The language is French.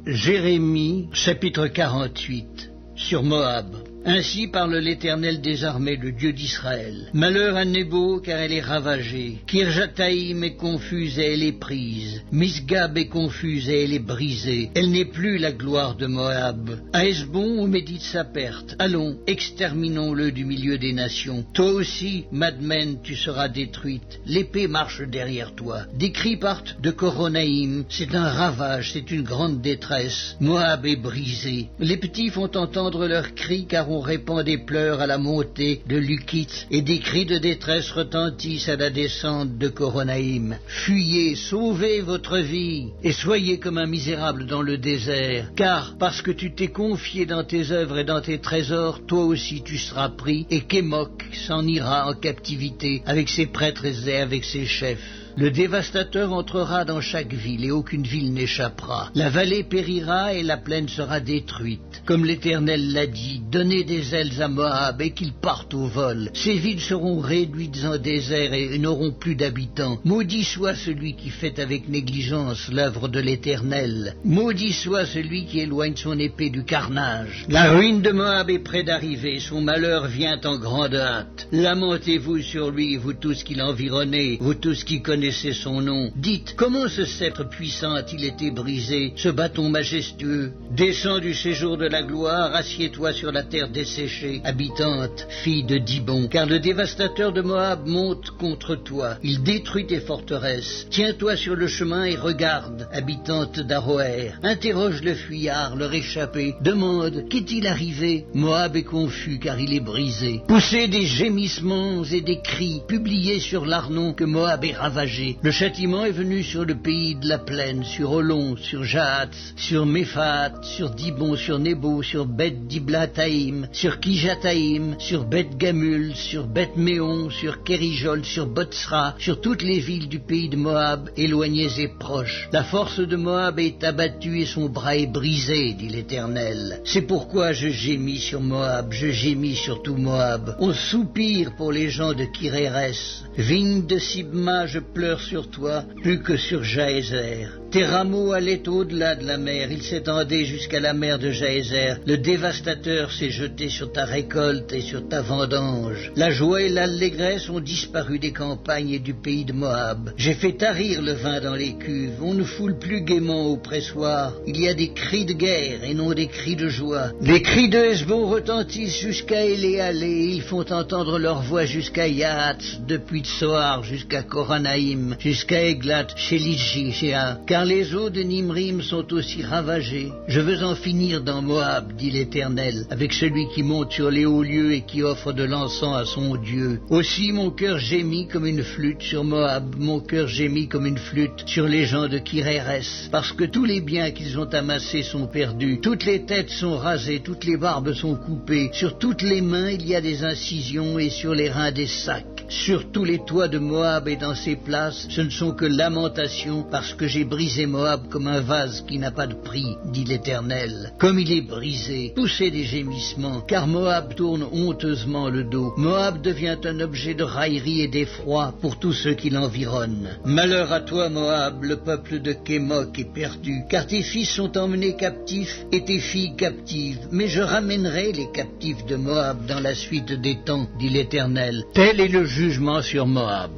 Jérémie, chapitre 48, sur Moab. Ainsi parle l'Éternel des armées, le Dieu d'Israël. Malheur à Nebo, car elle est ravagée. Kirjataïm est confuse et elle est prise. Misgab est confuse et elle est brisée. Elle n'est plus la gloire de Moab. À Hesbon, on médite sa perte. Allons, exterminons-le du milieu des nations. Toi aussi, Madmen, tu seras détruite. L'épée marche derrière toi. Des cris partent de Coronaïm. C'est un ravage, c'est une grande détresse. Moab est brisé. Les petits font entendre leurs cris, car on répand des pleurs à la montée de Lukit, et des cris de détresse retentissent à la descente de Coronaïm. Fuyez, sauvez votre vie, et soyez comme un misérable dans le désert, car parce que tu t'es confié dans tes œuvres et dans tes trésors, toi aussi tu seras pris, et Kémok s'en ira en captivité avec ses prêtres et avec ses chefs. Le dévastateur entrera dans chaque ville, et aucune ville n'échappera. La vallée périra, et la plaine sera détruite. Comme l'Éternel l'a dit, donnez des ailes à Moab, et qu'il parte au vol. Ces villes seront réduites en désert, et n'auront plus d'habitants. Maudit soit celui qui fait avec négligence l'œuvre de l'Éternel. Maudit soit celui qui éloigne son épée du carnage. La ruine de Moab est près d'arriver, son malheur vient en grande hâte. Lamentez-vous sur lui, vous tous qui l'environnez, vous tous qui connaissez son nom. Dites, comment ce sceptre puissant a-t-il été brisé, ce bâton majestueux? Descends du séjour de la gloire, assieds-toi sur la terre desséchée, habitante, fille de Dibon, car le dévastateur de Moab monte contre toi. Il détruit tes forteresses. Tiens-toi sur le chemin et regarde, habitante d'Aroër. Interroge le fuyard, le réchappé. Demande, qu'est-il arrivé? Moab est confus, car il est brisé. Poussez des gémissements et des cris, publiez sur l'Arnon que Moab est ravagé. Le châtiment est venu sur le pays de la plaine, sur Olon, sur Jahatz, sur Méphat, sur Dibon, sur Nebo, sur Beth Diblataïm, sur Kijataïm, sur Beth Gamul, sur Beth Méon, sur Kérijol, sur Botsra, sur toutes les villes du pays de Moab, éloignées et proches. La force de Moab est abattue et son bras est brisé, dit l'Éternel. C'est pourquoi je gémis sur Moab, je gémis sur tout Moab. On soupire pour les gens de Kirérès. Vigne de Sibma, je pleure sur toi, plus que sur Jaézer. Tes rameaux allaient au-delà de la mer, ils s'étendaient jusqu'à la mer de Jaézer. Le dévastateur s'est jeté sur ta récolte et sur ta vendange. La joie et l'allégresse ont disparu des campagnes et du pays de Moab. J'ai fait tarir le vin dans les cuves, on ne foule plus gaiement au pressoir. Il y a des cris de guerre et non des cris de joie. Les cris de Hesbon retentissent jusqu'à Éléalé, ils font entendre leur voix jusqu'à Yahatz, depuis Tsoar jusqu'à Coronaïm, jusqu'à Eglat, chez Lidji, car les eaux de Nimrim sont aussi ravagées. Je veux en finir dans Moab, dit l'Éternel, avec celui qui monte sur les hauts lieux et qui offre de l'encens à son Dieu. Aussi mon cœur gémit comme une flûte sur Moab, mon cœur gémit comme une flûte sur les gens de Kirérès, parce que tous les biens qu'ils ont amassés sont perdus, toutes les têtes sont rasées, toutes les barbes sont coupées, sur toutes les mains il y a des incisions et sur les reins des sacs. Sur tous les toits de Moab et dans ses places, ce ne sont que lamentations, parce que j'ai brisé Moab comme un vase qui n'a pas de prix, dit l'Éternel. Comme il est brisé, poussez des gémissements, car Moab tourne honteusement le dos. Moab devient un objet de raillerie et d'effroi pour tous ceux qui l'environnent. Malheur à toi, Moab, le peuple de Kémok est perdu, car tes fils sont emmenés captifs et tes filles captives. Mais je ramènerai les captifs de Moab dans la suite des temps, dit l'Éternel. Tel est le jugement sur Moab.